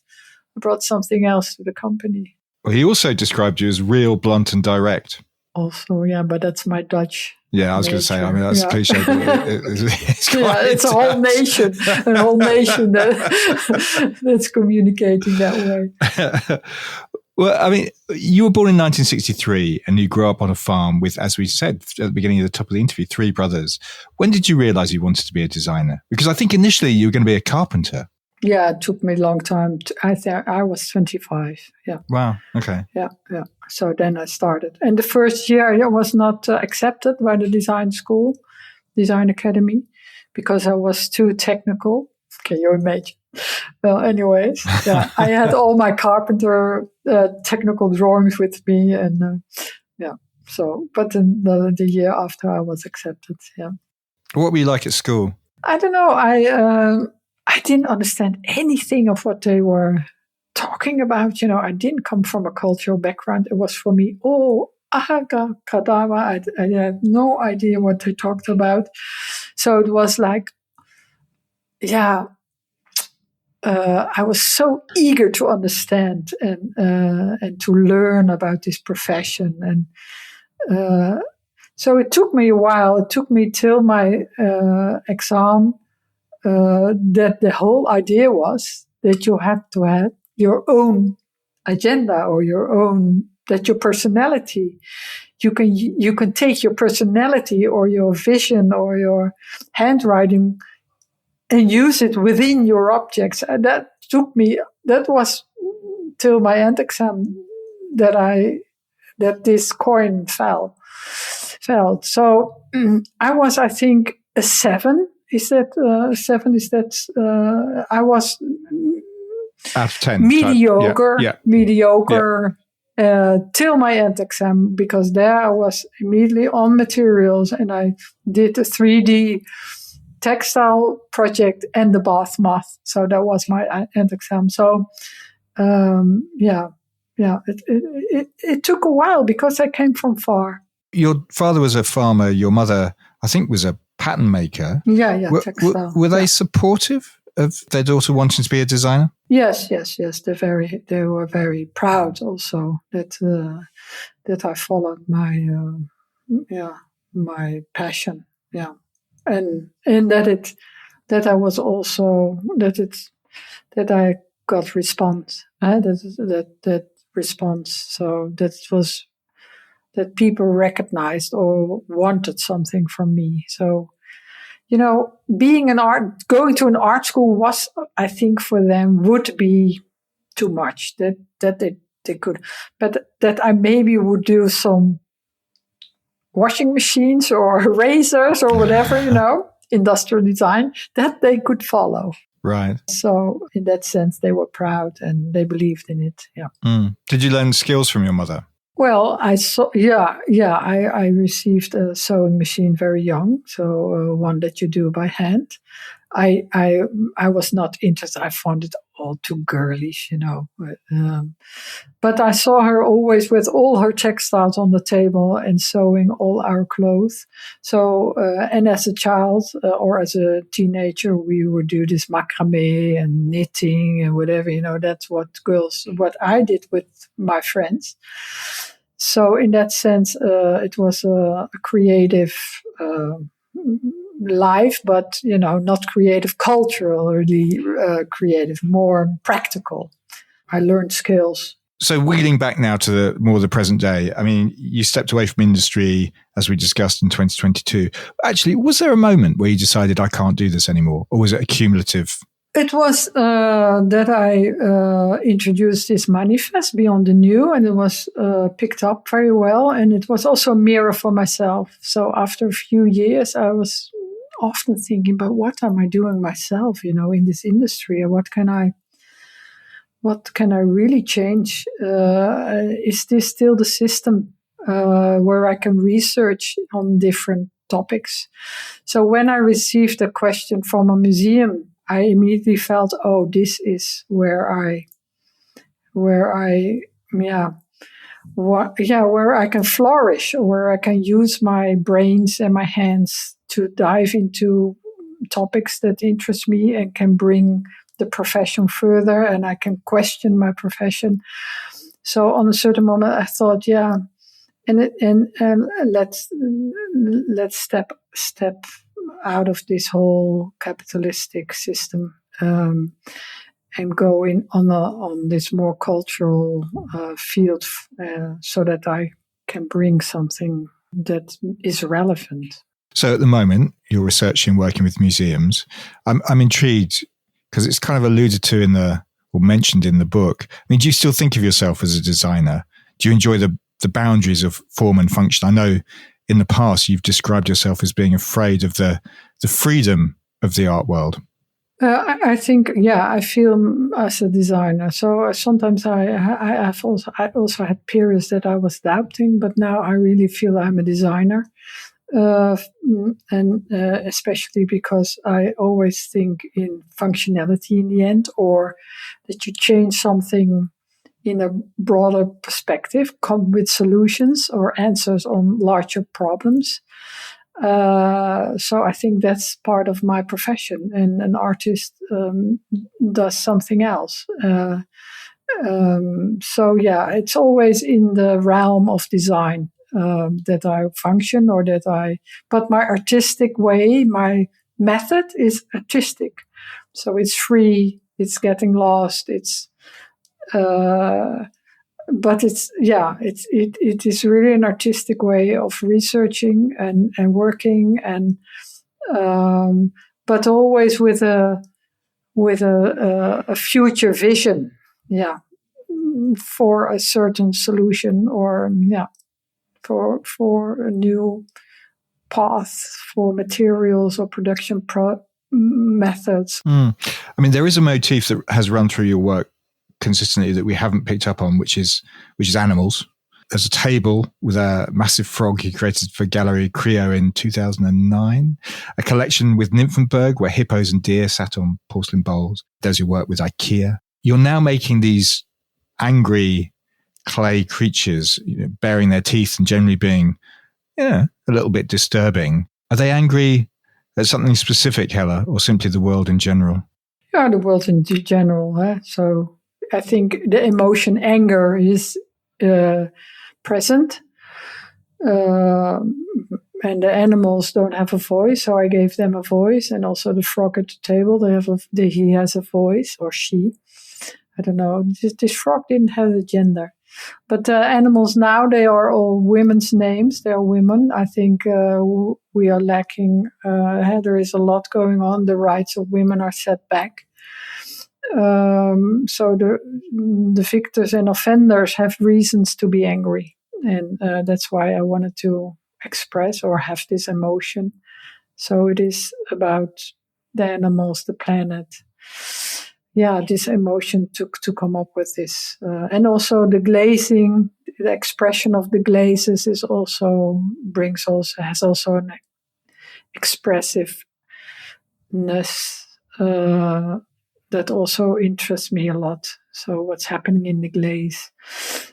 [SPEAKER 2] I brought something else to the company.
[SPEAKER 1] Well, he also described you as real, blunt and direct.
[SPEAKER 2] Also, yeah, but that's my Dutch.
[SPEAKER 1] Yeah, I was going to say, I mean, that's cliche. But
[SPEAKER 2] it's a whole nation, that's communicating that way.
[SPEAKER 1] Well, I mean, you were born in 1963 and you grew up on a farm with, as we said at the beginning of the top of the interview, 3 brothers. When did you realize you wanted to be a designer? Because I think initially you were going to be a carpenter. Yeah,
[SPEAKER 2] it took me a long time. I think I was 25. Yeah.
[SPEAKER 1] Wow. Okay.
[SPEAKER 2] Yeah. So then I started. And the first year I was not accepted by the design academy, because I was too technical. Can you imagine? Well, anyways, I had all my carpenter technical drawings with me. And so, but then the year after I was accepted. Yeah.
[SPEAKER 1] What were you like at school?
[SPEAKER 2] I don't know. I didn't understand anything of what they were talking about. I didn't come from a cultural background. It was for me, Aga Kadama. I had no idea what they talked about. So it was like, I was so eager to understand and to learn about this profession. And so it took me a while. It took me till my exam. That the whole idea was that you have to have your own agenda or that your personality, you can take your personality or your vision or your handwriting and use it within your objects. And that was till my end exam that this coin fell. So I was, I think, a 7. Is that 7? Is that I was
[SPEAKER 1] out of 10
[SPEAKER 2] mediocre,
[SPEAKER 1] mediocre
[SPEAKER 2] till my end exam, because there I was immediately on materials and I did a 3D textile project and the bath moth. So that was my end exam. So it took a while because I came from far.
[SPEAKER 1] Your father was a farmer. Your mother, I think, was a pattern maker.
[SPEAKER 2] Textile.
[SPEAKER 1] Were they supportive of their daughter wanting to be a designer?
[SPEAKER 2] Yes. They were very proud also that I followed my passion. Yeah, and that I was also that I got response. That response. So that was. That people recognized or wanted something from me. So, going to an art school was, I think, for them would be too much. That they could, but that I maybe would do some washing machines or razors or whatever, industrial design that they could follow.
[SPEAKER 1] Right.
[SPEAKER 2] So in that sense, they were proud and they believed in it. Yeah.
[SPEAKER 1] Mm. Did you learn skills from your mother?
[SPEAKER 2] Well, I received a sewing machine very young, so one that you do by hand. I was not interested. I found it all too girlish, But I saw her always with all her textiles on the table and sewing all our clothes. So, and as a child or as a teenager, we would do this macrame and knitting and whatever, that's what I did with my friends. So in that sense, it was a creative life, but, not creative culturally creative, more practical. I learned skills.
[SPEAKER 1] So wheeling back now to the present day, I mean, you stepped away from industry, as we discussed in 2022. Actually, was there a moment where you decided I can't do this anymore? Or was it a cumulative?
[SPEAKER 2] It was that I introduced this manifest, Beyond the New, and it was picked up very well. And it was also a mirror for myself. So after a few years, I was often thinking, but what am I doing myself, in this industry? And what can I really change? Is this still the system where I can research on different topics? So when I received a question from a museum, I immediately felt, oh, this is where I can flourish, or where I can use my brains and my hands to dive into topics that interest me and can bring the profession further, and I can question my profession. So on a certain moment, I thought, let's step out of this whole capitalistic system and go on this more cultural field, so that I can bring something that is relevant.
[SPEAKER 1] So at the moment, you're researching, working with museums. I'm intrigued because it's kind of alluded to or mentioned in the book. I mean, do you still think of yourself as a designer? Do you enjoy the boundaries of form and function? I know in the past you've described yourself as being afraid of the freedom of the art world.
[SPEAKER 2] I think, I feel as a designer. So sometimes I also had periods that I was doubting, but now I really feel I'm a designer. And especially because I always think in functionality in the end, or that you change something in a broader perspective, come with solutions or answers on larger problems. So I think that's part of my profession, and an artist does something else. It's always in the realm of design that I function, but my artistic way, my method is artistic. So it's free, it's getting lost, but it is really an artistic way of researching and working, and but always with a future vision, for a certain solution, or for a new path for materials or production methods.
[SPEAKER 1] I mean, there is a motif that has run through your work consistently that we haven't picked up on, which is animals. There's a table with a massive frog you created for Gallery Creo in 2009, a collection with Nymphenburg where hippos and deer sat on porcelain bowls. There's your work with IKEA. You're now making these angry clay creatures, baring their teeth and generally being a little bit disturbing. Are they angry at something specific, Helle, or simply the world in general?
[SPEAKER 2] Yeah, the world in general. So I think the emotion anger is present, and the animals don't have a voice, so I gave them a voice. And also the frog at the table, he has a voice, or she. I don't know. This frog didn't have a gender. But animals now, they are all women's names. They are women. I think we are lacking. There is a lot going on. The rights of women are set back. So the victors and offenders have reasons to be angry. And that's why I wanted to express or have this emotion. So it is about the animals, the planet. Yeah, this emotion to come up with this. And also the glazing, the expression of the glazes has also an expressiveness that also interests me a lot. So what's happening in the glaze.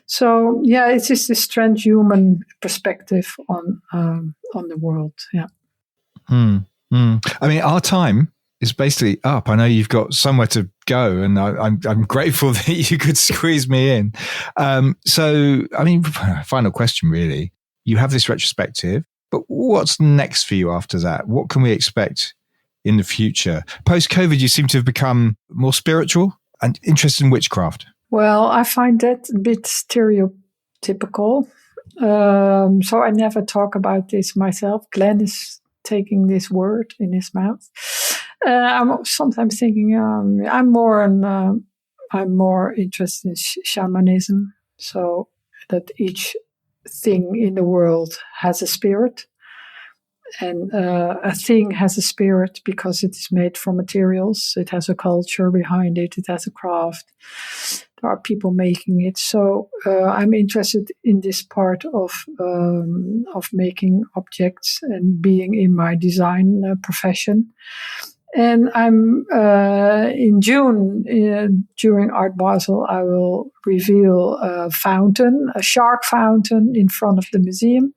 [SPEAKER 2] So yeah, it's just this transhuman perspective on the world. Yeah.
[SPEAKER 1] I mean, our time is basically up. I know you've got somewhere to go, and I'm grateful that you could squeeze me in. So, I mean, final question, really. You have this retrospective, but what's next for you after that? What can we expect in the future? Post-COVID, you seem to have become more spiritual and interested in witchcraft.
[SPEAKER 2] Well, I find that a bit stereotypical. So I never talk about this myself. Glenn is taking this word in his mouth. I'm sometimes thinking I'm more interested in shamanism. So that each thing in the world has a spirit. And a thing has a spirit because it is made from materials. It has a culture behind it. It has a craft. There are people making it. So I'm interested in this part of making objects and being in my design profession. And I'm in June during Art Basel, I will reveal a fountain, a shark fountain in front of the museum.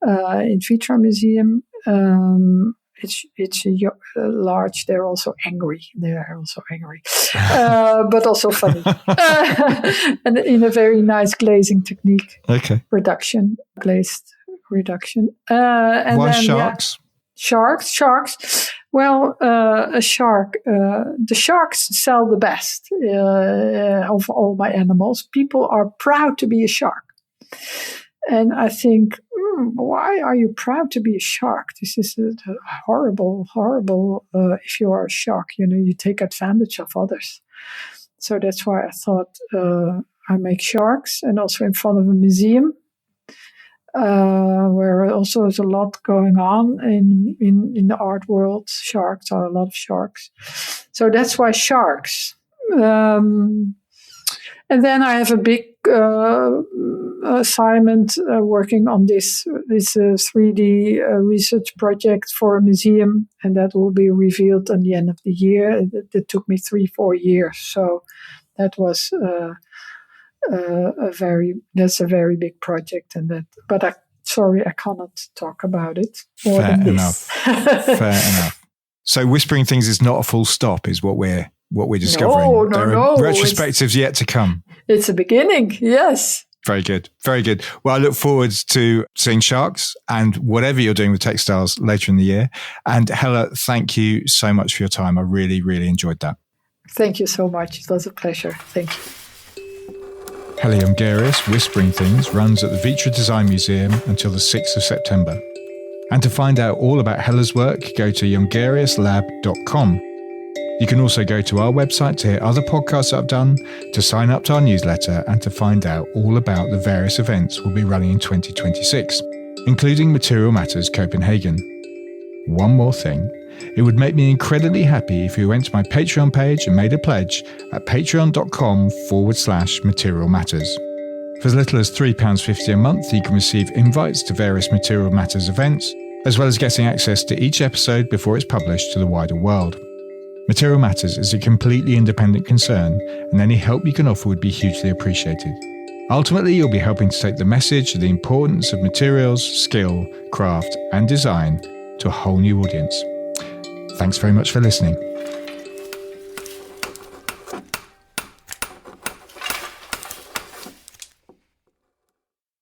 [SPEAKER 2] In Vitra Museum, it's large. They're also angry. But also funny, and in a very nice glazing technique.
[SPEAKER 1] Okay.
[SPEAKER 2] Glazed reduction. And
[SPEAKER 1] why
[SPEAKER 2] then,
[SPEAKER 1] sharks?
[SPEAKER 2] Yeah, sharks. Well, a shark. The sharks sell the best of all my animals. People are proud to be a shark. And I think, why are you proud to be a shark? This is horrible. If you are a shark, you take advantage of others. So that's why I thought I make sharks, and also in front of a museum, where also is a lot going on in the art world. Sharks are a lot of sharks. So that's why sharks. And then I have a big assignment working on this 3D research project for a museum, and that will be revealed at the end of the year. It took me 3-4 years, so that was a very big project, but I cannot talk about it more
[SPEAKER 1] Fair
[SPEAKER 2] than
[SPEAKER 1] enough.
[SPEAKER 2] this.
[SPEAKER 1] Fair enough. So whispering things is not a full stop, is what we're discovering.
[SPEAKER 2] No.
[SPEAKER 1] Retrospectives yet to come.
[SPEAKER 2] It's a beginning, yes.
[SPEAKER 1] Very good. Very good. Well, I look forward to seeing sharks and whatever you're doing with textiles later in the year. And Helle, thank you so much for your time. I really, really enjoyed that.
[SPEAKER 2] Thank you so much. It was a pleasure. Thank you.
[SPEAKER 1] Helle Jongerius, Whispering Things, runs at the Vitra Design Museum until the 6th of September. And to find out all about Helle's work, go to jongeriuslab.com. You can also go to our website to hear other podcasts I've done, to sign up to our newsletter, and to find out all about the various events we'll be running in 2026, including Material Matters Copenhagen. One more thing. It would make me incredibly happy if you went to my Patreon page and made a pledge at patreon.com/Material Matters. For as little as £3.50 a month, you can receive invites to various Material Matters events, as well as getting access to each episode before it's published to the wider world. Material Matters is a completely independent concern, and any help you can offer would be hugely appreciated. Ultimately, you'll be helping to take the message of the importance of materials, skill, craft, and design to a whole new audience. Thanks very much for listening.